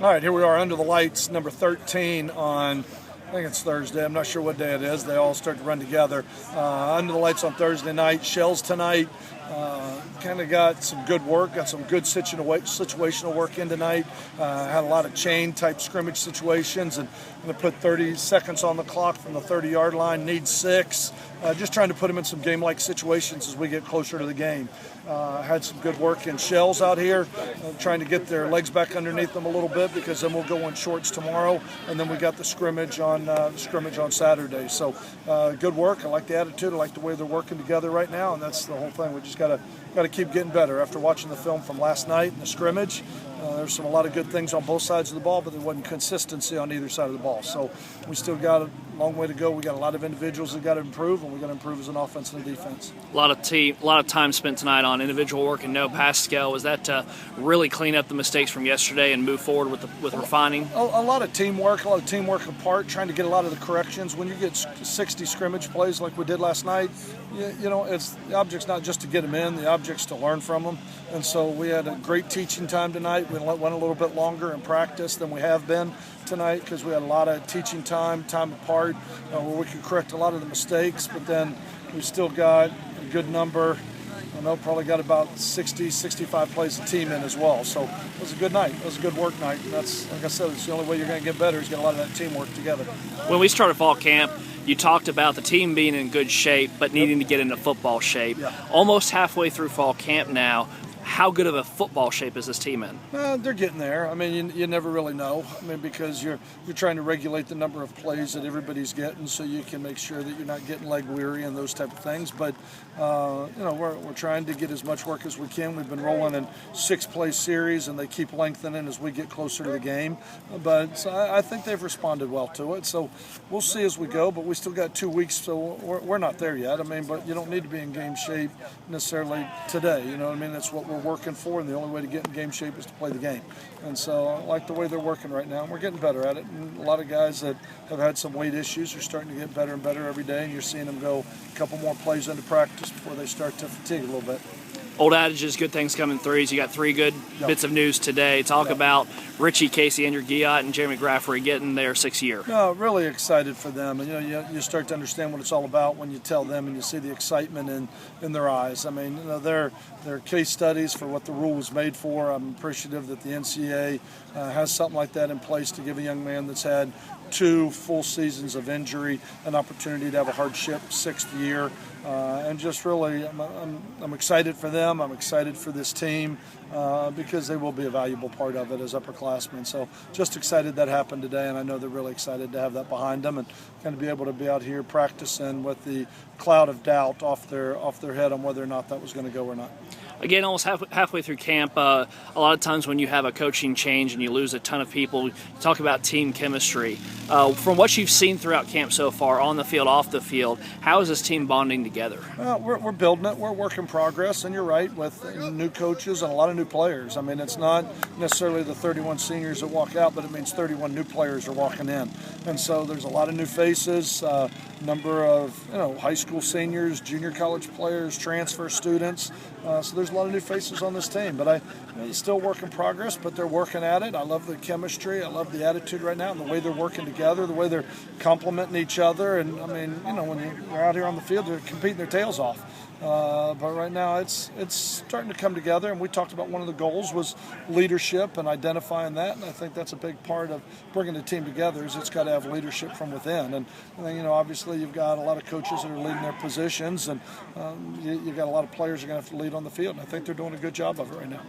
All right, here we are under the lights, number 13 on, I think it's Thursday. I'm not sure what day it is. They all start to run together. Under the lights on Thursday night. Shells tonight. Kind of got some good work, got some good situational work in tonight. Had a lot of chain-type scrimmage situations, and I'm going to put 30 seconds on the clock from the 30-yard line, need 6. Just trying to put them in some game-like situations as we get closer to the game. Had some good work in Shells out here, trying to get their legs back underneath them a little bit, because then we'll go in shorts tomorrow, and then we got the scrimmage on Saturday. So good work. I like the attitude. I like the way they're working together right now, and that's the whole thing. We just got to keep getting better. After watching the film from last night in the scrimmage, there's a lot of good things on both sides of the ball, but there wasn't consistency on either side of the ball. So we still got a long way to go. We got a lot of individuals that got to improve, and we got to improve as an offense and a defense. A lot of time spent tonight on individual work and no pass skill. Was that to really clean up the mistakes from yesterday and move forward with refining? A lot of teamwork, apart, trying to get a lot of the corrections. When you get 60 scrimmage plays like we did last night, it's the object's not just to get them in, the object's to learn from them. And so we had a great teaching time tonight. We went a little bit longer in practice than we have been tonight, because we had a lot of teaching time apart, where we could correct a lot of the mistakes, but then we still got a good number. Probably got about 60, 65 plays a team in as well. So it was a good night. It was a good work night. And that's, like I said, it's the only way you're going to get better is get a lot of that teamwork together. When we started fall camp, you talked about the team being in good shape, but needing to get into football shape. Yeah. Almost halfway through fall camp now. How good of a football shape is this team in? They're getting there. I mean, you never really know. I mean, because you're trying to regulate the number of plays that everybody's getting, so you can make sure that you're not getting leg weary and those type of things. But we're trying to get as much work as we can. We've been rolling in 6-play series, and they keep lengthening as we get closer to the game. But so I think they've responded well to it. So we'll see as we go. But we still got 2 weeks, so we're not there yet. I mean, but you don't need to be in game shape necessarily today. You know what I mean? That's what we're working for, and the only way to get in game shape is to play the game. And so I like the way they're working right now, and we're getting better at it. And a lot of guys that have had some weight issues are starting to get better and better every day, and you're seeing them go a couple more plays into practice before they start to fatigue a little bit. Old adage is good things come in threes. You got 3 good bits of news today. Talk about Richie, Casey, Andrew Giat, and Jeremy Graffery getting their 6th year. No, really excited for them. And you start to understand what it's all about when you tell them and you see the excitement in their eyes. I mean, they're case studies for what the rule was made for. I'm appreciative that the NCAA has something like that in place to give a young man that's had 2 full seasons of injury an opportunity to have a hardship 6th year. And just really, I'm excited for them. I'm excited for this team because they will be a valuable part of it as upperclassmen. So just excited that happened today, and I know they're really excited to have that behind them and kind of be able to be out here practicing with the cloud of doubt off their head on whether or not that was going to go or not. Again, almost halfway through camp, a lot of times when you have a coaching change and you lose a ton of people, you talk about team chemistry. From what you've seen throughout camp so far, on the field, off the field, how is this team bonding together? We're building it. We're a work in progress, and you're right, with new coaches and a lot of new players. I mean, it's not necessarily the 31 seniors that walk out, but it means 31 new players are walking in. And so there's a lot of new faces, number of high school seniors, junior college players, transfer students. So there's a lot of new faces on this team, but it's still work in progress, but they're working at it. I love the chemistry. I love the attitude right now and the way they're working together, the way they're complimenting each other. And, I mean, when they're out here on the field, they're competing their tails off. But right now it's starting to come together, and we talked about one of the goals was leadership and identifying that, and I think that's a big part of bringing the team together is it's got to have leadership from within. And then, obviously you've got a lot of coaches that are leading their positions, and you've got a lot of players that are going to have to lead on the field, and I think they're doing a good job of it right now.